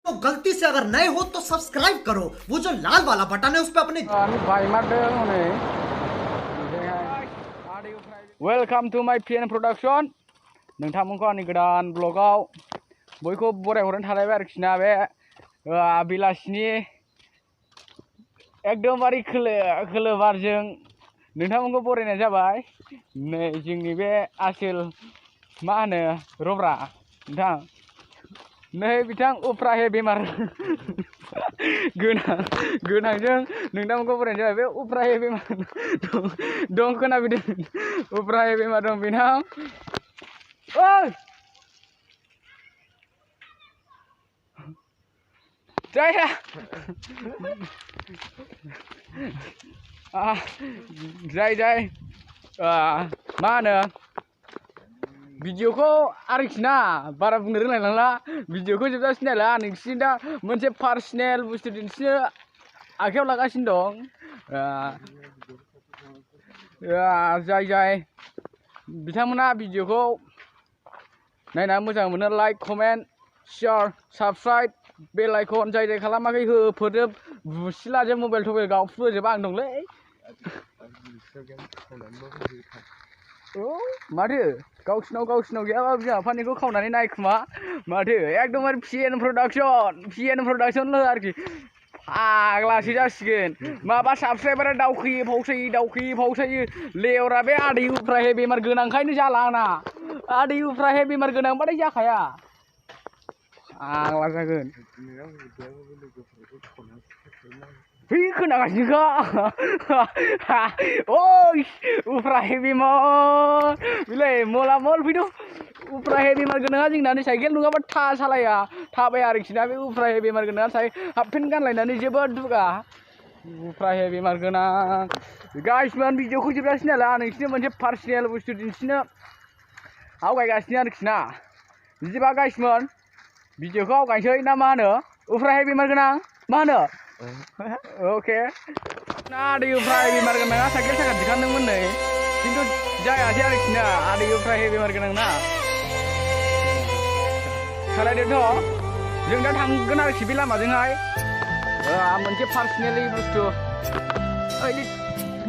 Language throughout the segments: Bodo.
तो गलती से अगर नए हो तो सब्सक्राइब करो, वो जो लाल वाला बटन है उस पर अपने वेलकम टू माय पिएन प्रोडक्शन नोंथांमोनखौ आंनि गोदान ब्लगाव बयखौ बरायहरनाय थालायबाय आरोखि ना बे बेलासिनि एकदमबारे खोलो बारजों नोंथांमोनखौ बरायनाय जाबाय। नै जोंनि बे आसोल मा होनो रब्रा नोंथां नै बिथां उफ्राहे बेमार गोनांजों नोंथांमोनखौ बरायनाय जाबाय। बे उफ्राहे बेमार दं खोनाफैदों उफ्राहे बेमार दं बिनाव। ओइ जाया जाय मा होनो भिडिअखौ आरोखि ना बारा बुंनो रोंलाय लांला भिडिअखौ जोबजासिम नायला नोंसिनि दा मोनसे पार्सनेल बुस्थु दिन्थिनो आखायाव लागासिनो दं। जाय बिथांमोना भिडिअखौ नायना मोजां मोनो लाइक कमेन्ट शेयार साबस्क्राइब बेल आइकन जाय खालामाखै होफोरजोब बुसिलाजों मबाइल थबाइल गावफ्रुजोब आं दंलै। औ माथो गावसिनाव गैयाबा बिमा बिफानिखौ खावनानै नायखुमा माथो एकदमबारे पिएन प्रडाक्सन आरोखि फाग्लासो जासिगोन माबा साबस्क्राइबारा दावखोयो लेवरा बे आदै उफ्राहे बेमार गोनांखायनो जाला आंना आदै उफ्राहे बेमार गोनांबाथाय जाखाया फाग्ला जागोन। खोनागासिनोखा ओइ उफ्राहे बेमार बिलाय मला मल फैदो उफ्राहे बेमार गोनाङा जोंना साइकेल नङाबा सालाया थाबाया आरोखि ना बे उफ्राहे बेमार गोनाङा हाफपेन्ट गानलायनानै जोबोद दुगा उफ्राहे बेमार गोनां गाइसमोन भिडिअखौ जोबजासिनो नालाय आं नोंसिनो मोनसे पार्सनेल बुस्थु दिन्थिनो आवगायगासिनो आरोखि ना बिदिबा गाइसमोन भिडिअखौ आवगायनोसै ना मा होनो उफ्राहे बेमार गोनां मा होनो ओके ना आदै उफ्राहे बेमार गोनाङा साइकेल साखा दिखांदोंमोन नै खिन्थु जायासै आरोखि ना आदै उफ्राहे बेमार गोनां ना खालायदोंथ' जों दा थांगोन आरोखि बे लामाजोंहाय मोनसे पार्सनेलि बुस्थु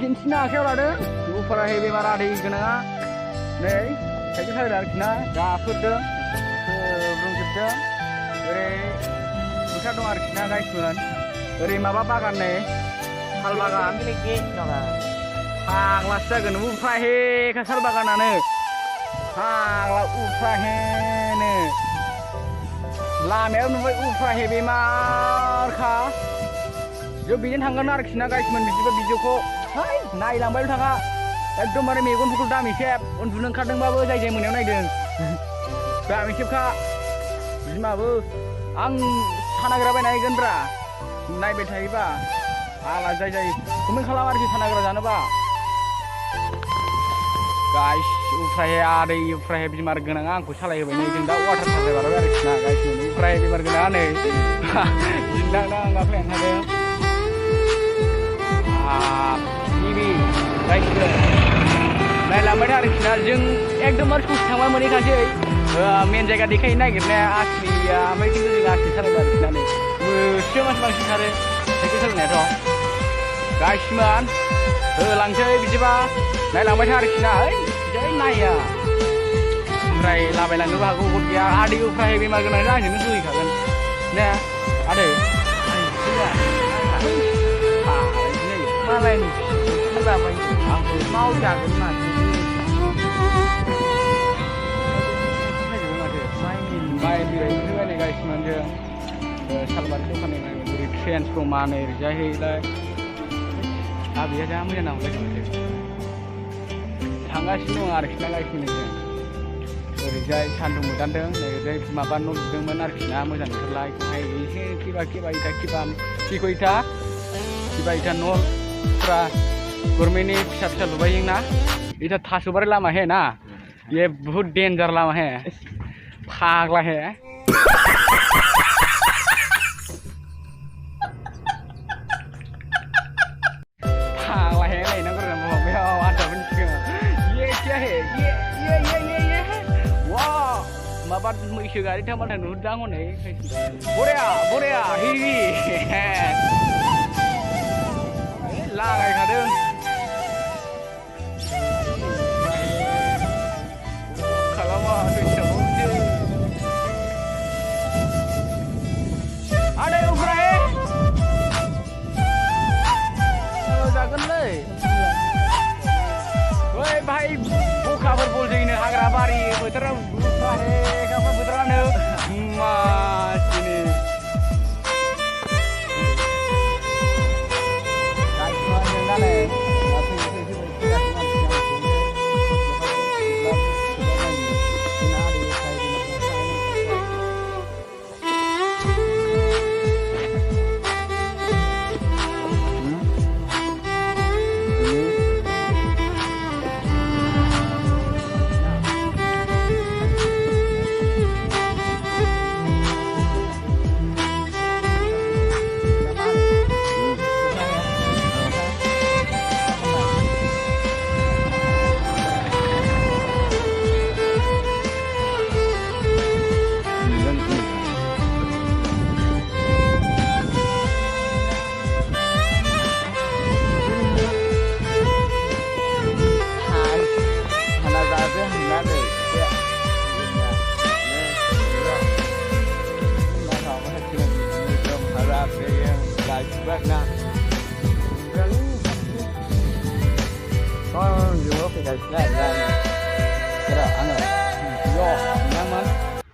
दिन्थिनो आखायाव लादों उफ्राहे बेमार आदै गोनाङा नै साइकेल सालायदों आरोखि ना गाफोरदों रोंजोबदों ओरै फोथार दं आरोखि ना गाइसमोन ओरै माबा बागान नै साल बागान फाग्लासो जागोन उफ्राहे साल बागानानो फाग्ला उफ्राहेनो लामायाव नुबाय उफ्राहे बेमारखा जों बेजों थांगोन आरोखि ना गाइसमोन बिदिबा भिडिअखौ नायलांबायल' थाङा एकदमबारे मेगनफोरखौ दामि खेब उन्दुनो ओंखारदोंबाबो जाय मोनायाव नायदों दामि खेबखा बिमाबो आं सानाग्रा बायना हैगोनब्रा नायबाय थायोबा आला जाय कमेन्ट खालाम आरोखि सानाग्रा जानोबा गाइस उफ्राहे आदै उफ्राहे बेमार गोनाङा आंखौ सालायहोबाय नै जों दा वाटार साप्लाइ बारबाय आरोखि ना गाइसमोन उफ्राहे बेमार गोनाङा नै जिंदांना आं गाफ्लायनो थादों टिभि गाइसमोन नायलांबाय था आरोखि ना जों एकदमबारे ससे थांबा मोनहैखासै मेन जायगा देखायनो नागिरनाया आसलिया ओमफ्राय खिन्थु जों आसलि सालायबाय आरोखि ना नै मोनसेयाव बांसिन खारो साइकेल सालायनायाथ' गाइसमोन होलांसै बिदिबा नायलांबाय था आरोखि ना बिदि नाया ओमफ्राय लाबायलांनोबो हागौ गद गैया आदै उफ्राहे बेमार गोनां आंजोंनो होहैखागोन ने आदै मालायनि सोलाबाय आंखौ मावजागोन माथो माइ बिलाइफोर बायनाय गाइसमोन जों सालबारि दखाननिफ्राय ओरै ट्रेन्सफर्मा नै ओरैजायहैलाय आबैया जा मोजां नांबाय माथो थांगासिनो दं आरोखि ना गाइसमोन जों ओरैजाय सान्दुं मोदानदों ओरैजाय माबा न' लुदोंमोन आरोखि ना मोजां नुथारला बेखौहाय एसे किबा इटा न'फ्रा गभर्नमेन्टनि फिसा लुबाय जोंना इटा थास'बारि लामा है ना ये बहुत डेन्जार लामा है फाग्ला है फाग्ला है नहीं ना कर आता ये क्या है ये वाह माबा मैसो गारि थांबाथाय नुहुरदां हनै बरिया hiwi lagai kadang kalau mau dicoba ada yang berai jangan leh woi bahai buka berpul ini hagra bari putra bahai kapan putra ne mas ini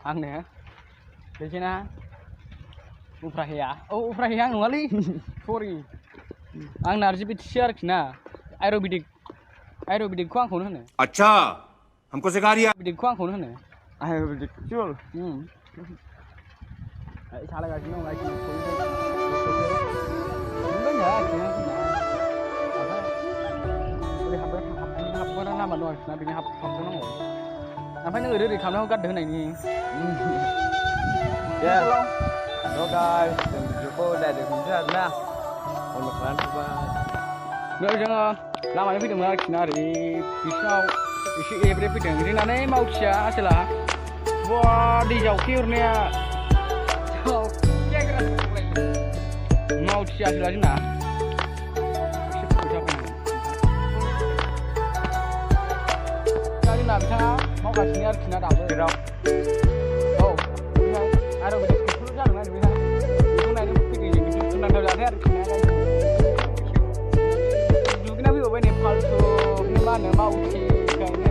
ang nih, di sini Uprahia, oh Uprahia ngali, sorry, ang narji bit share kina, aerobic kuang kono ne. अच्छा हमको सिखा रिया Aerobic kuang kono ne. Aerobic cul. Salah gak sih nong lagi. Mungkin ya, kina. Boleh hap nama doang, nabi hap nong. Apa ini udah di kamera kan dengan ini. Ya. So guys, jangan lupa udah di kunjungan nah. Untuk kalian coba. Nggak jangan. Namanya video menarik dari pisau. Isi every video ini nane mau sia salah. Wah di jauh kiurnya. Jauh. Ya keras. Mau sia salah sih nah. Kali nak bisa mau kasih niat kena dapat tidak? Oh, ada betul betul jangan ada bisa. Itu nanti pergi jadi sunan dah lihat kena kan. Juga nabi bawa ni palsu ni mana mau uci kayaknya.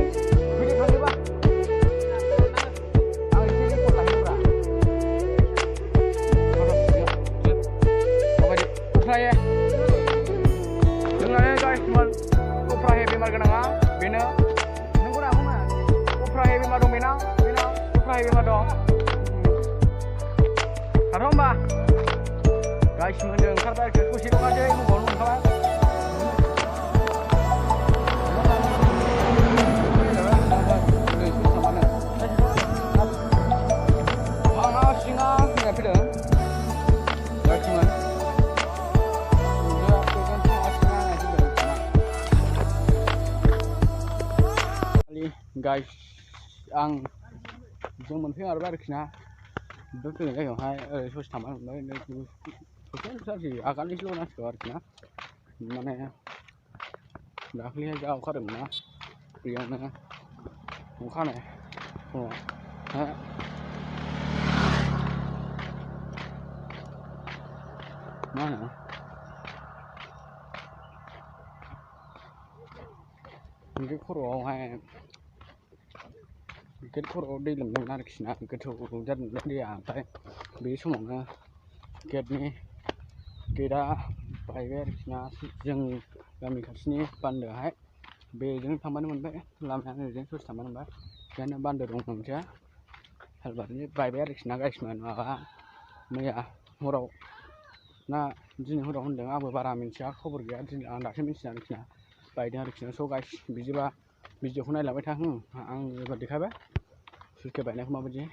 Bini kali bah. Awak ini pun lagi berah. Apa di? Saya. Dengar ya guys, teman. Uprah heavy marga bina. Heavy madong bina, upra heavy madong. Karomba, guys mendeng karbar ke kusi dong aja ibu bolong kawan. Hang singa ni apa dah? Guys man. Guys. Ang जों मोनफैयो आरोखि ना बेफोर जायगायावहाय ससे थांबाय मोनबाय ससे जारसि आगाननिसल' नांसिगौ आरोखि ना माने दाख्लैहाय जा अखा हादोंमोन ना बेयावनो अखा हानाय समाव मा होनो बे खर'आवहाय गेट खर'आव दै लोमदोंमोन आरोखि ना गोथौ जादोंमोन दैया ओमफ्राय बे समावनो गेटआ बायबाय आरोखि ना जों गामि खाथिनि बान्दोआहाय बेजों थांबानो मोनबाय लामायानो ओरैजों ससे थांबानो मोनबाय बेयावनो बान्दो दं मोनसेया हालबारनि बायबाय आरोखि ना गाइसमोन माबा मैया हराव ना दिनै हराव होनदों आंबो बारा मिन्थिया खबर गैया दिनै आं दासो मिन्थिदों आरोखि ना बायदों आरोखि ना स' गाइस बिदिबा भिडिअखौ नायलांबाय था आं एबार देखायबाय सुइसखौ बायनायखौ माबायदि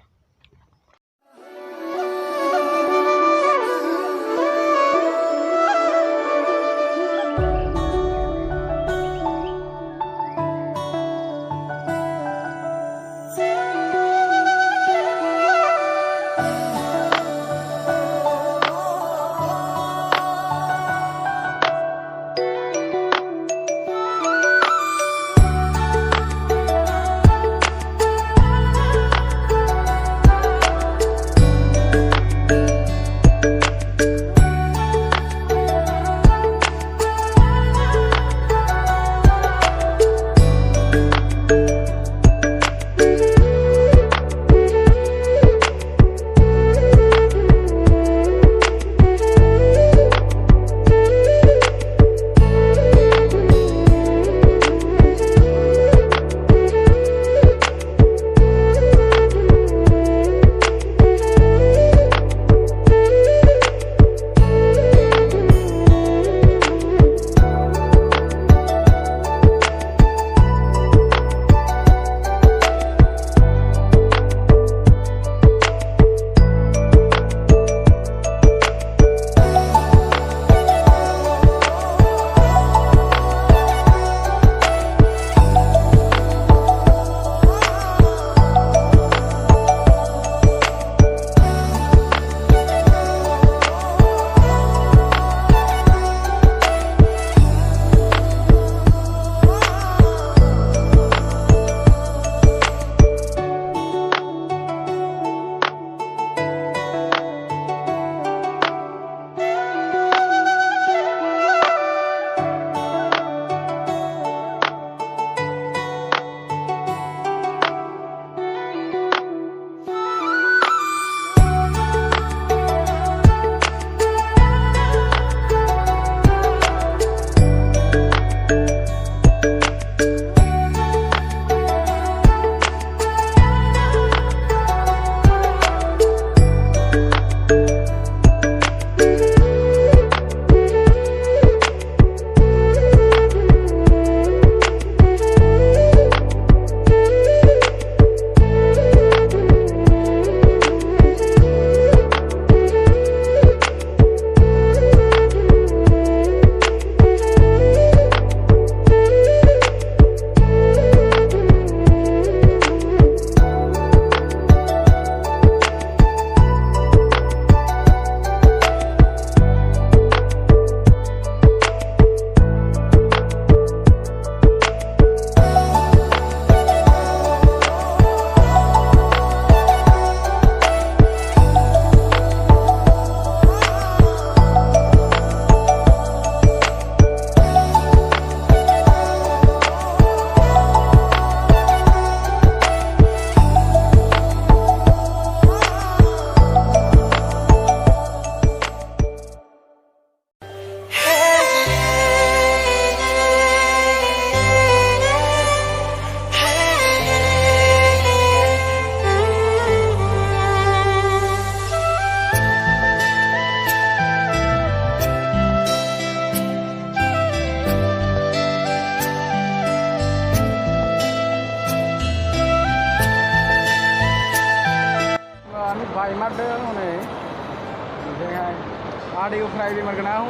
आदै उफ्राय बेमार गोनां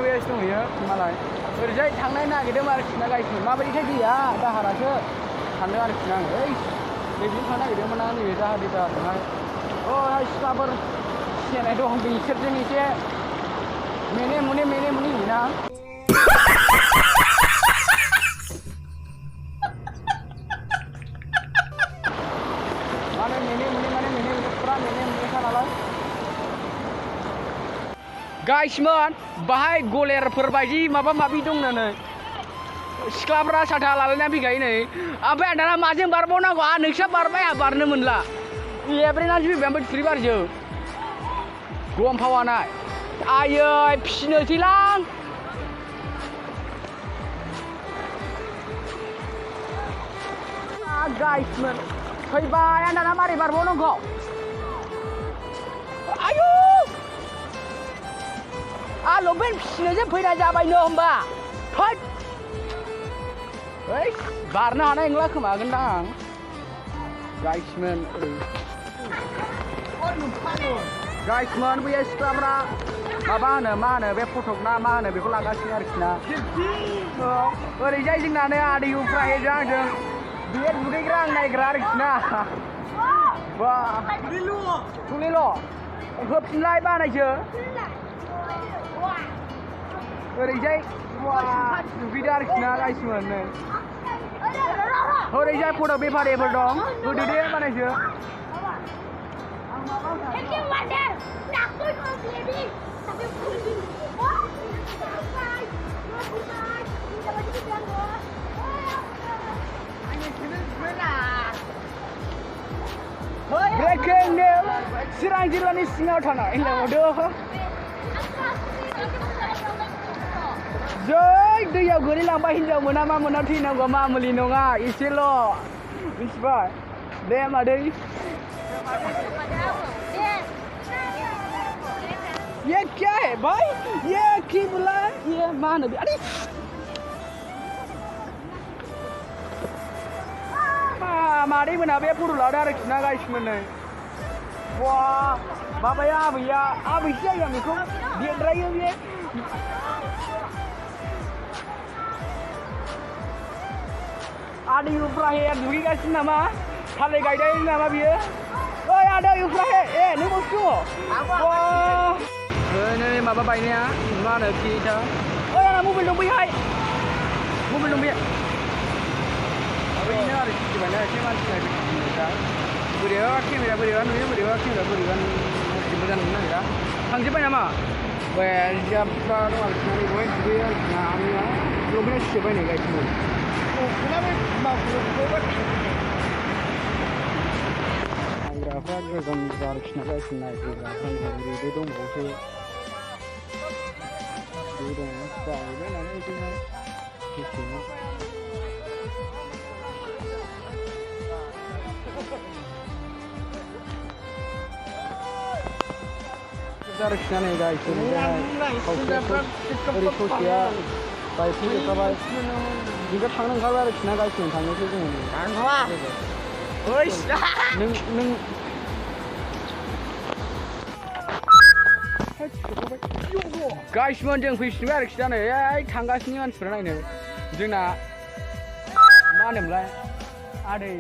बेस दंहैयो मालाय ओरैजाय थांनाय नागिरदों आरोखि ना गाइसमोन माबायदिथाय दैया दाहारासो सानदों आरोखि ना आङो नैबेजों थांनो नागिरदोंमोन ना नैबे दाहार दै दाहारजोंहाय सिख्लाफोर सिनायनाय दं बिसोरजों एसे मेने मुनि होयोना माने मेने मुनि फुरा मेने मुनिखा नालाय गाइसमोन बाहाय गलेरफोर बायदि माबा माबि दंनो नै सिख्लाफ्रा साथा लालायना फैखायो नै ओमफ्राय दाना माजों बारबावनांगौ नोंस्रा बारबाय आंहा बारनो मोनला एब्रेनासो फैबाय ओमफ्राय थुरिबारिजों गम फावानाय आयै फिसिनोसैलां गाइसमोन फैबाय आं दाना मारै बारबावनांगौ आयु लंपेन्ट फिसिनोसो फैनाय जाबायनो होमबा थोद बारनो हानाय नंला खोमागोनदां आं गाइसमोन गाइसमोन बैयो सिख्लाफ्रा मा होनो बे फटक ना मा होनो बेखौ लागासिनो आरोखि ना ओरैजाय जोंना नै आदै उफ्रा हेजों आंजों बे दुगैग्रा आं नायग्रा आरोखि ना बा थुलिल' होफिनलाय बानायसो ओरैजाय दुगैदो आरोखि ना गाइसमोन नै ओरैजाय फट' बेफारिफोर दं होदो दे बानायसो Breaking news Chiang जिल्लानि सिङाव थानाय जै दैयाव गोलैलांबा हिनजाव मोना मा मोना थैनांगौ मामुलि नङा एसेल' मिथिबाय दे मादै ये क्या है भाई ये की बोला ये मा होनो अरे मादै मोना बे फट' लादों आरोखि ना गाइसमोन नै बा माबाया आबैसो जायो आं बेखौ देद्रायो बे आदै उफ्राहे दुगैगासिनो नामा थालिर गायदों नामा बियो ओइ आदै उफ्राहे नों बस्थु नै माबा बायनाया मा होनो खिथा आंना मबाइल दं बैहाय मबाइल दं बैहाय बेनो आरो खिथि बायनाया एसे मानसि नायदों बोरैबा केमेरा बोरैबा नुयो बोरैबा केमेरा बोरैबा मोजां नुनो नागिरा थांजोब्बाय नामा जिराफ्रा दं आरोखि ना बेवहाय दुगैयो आरोखि ना आंनिया लंपेन्टआ सिजोब्बाय नै गाइसमोन नायग्राफ्रा गोजान आरोखि ना गाइसमोन नायग्राफ्रा ओरैबो दंबावोसो बे दङ जाहैबाय नालाय बिदिनो एखेनो आरोखि ना नै गाइसमोन ओरै ससेया बायफैजोबखाबाय बिखौ थांनो ओंखारबाय आरोखि ना गाइसमोन थांनोसै जोङो नों गाइसमोन जों फैफिनबाय आरोखि दा नै थांगासिनो मानसिफ्रा नायनो जोंना मा होनोमोनलाय आदै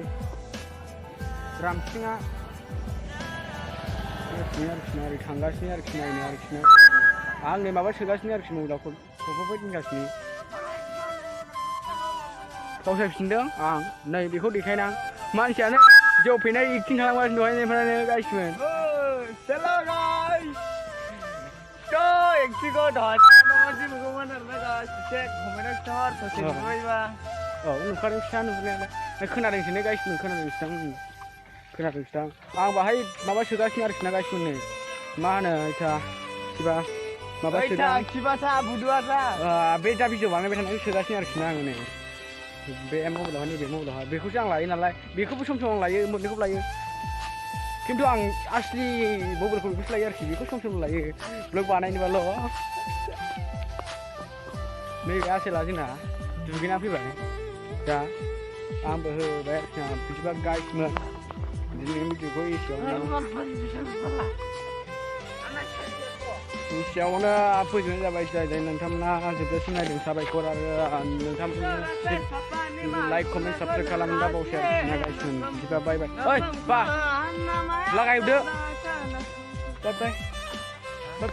रामसिङा आरोखि ना ओरै थांगासिनो आरोखि नायनो आरोखि ना आं नै माबा सोगासिनो आरोखि मबाइलाव फट'फोर दोनगासिनो गावसायफिनदों आं नै बेखौ देखायना मानसियानो जौ फेनाय एक्टिं खालामगासिनो दहायनिफ्रायनो गाइसमोन एक्टिंखौ दहाय नुगौमोन आरोना गासिसे घुमायनाय स्टार ससे नुबायबा नुखादों फिसा नुनायालाय खोनादोंसो ने गाइसमोन खोनादोंसो आं बाहाय माबा सोगासिनो आरोखि ना गाइसमोन नै मा होनो किबा माबा सोदां किबासा बुदुआसा बे दा भिडिअ बानायबाय थानायखौ सोगासिनो आरोखि ना आङो नै बे मबाइलावहाय नैबे मबाइलावहाय बेखौसो आं लायो नालाय बेखौबो सम आं लायो मोननैखौबो लायो खिन्थु आं असलि मबाइलखौ बेखौसो लायो आरोखि बेखौ सम लायो ब्लग बानायनोबाल' नैबे आसोला जोंना दुगैना फैबाय दा आंबो होबाय आरोखि ना बिदिबा गाइसमोन बिदिनो भिडिअखौ एसेयावनो एसेयावनो फोजोबनाय जाबाय जाय नोंथांमोना जोबजासिम नायदों साबायखर आरो नोंथांमोना लाइक कमेन्ट साबसक्राइब खालामनो दा बावसै नागासिनो बिदिबा बाय बाय ओइ बा लागायदो बाय बाय बाय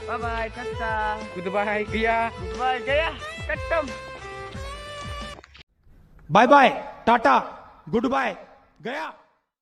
बाय बाय टाटा goodbye गैया बाय गया खत्म बाय बाय टाटा गुड बाय गया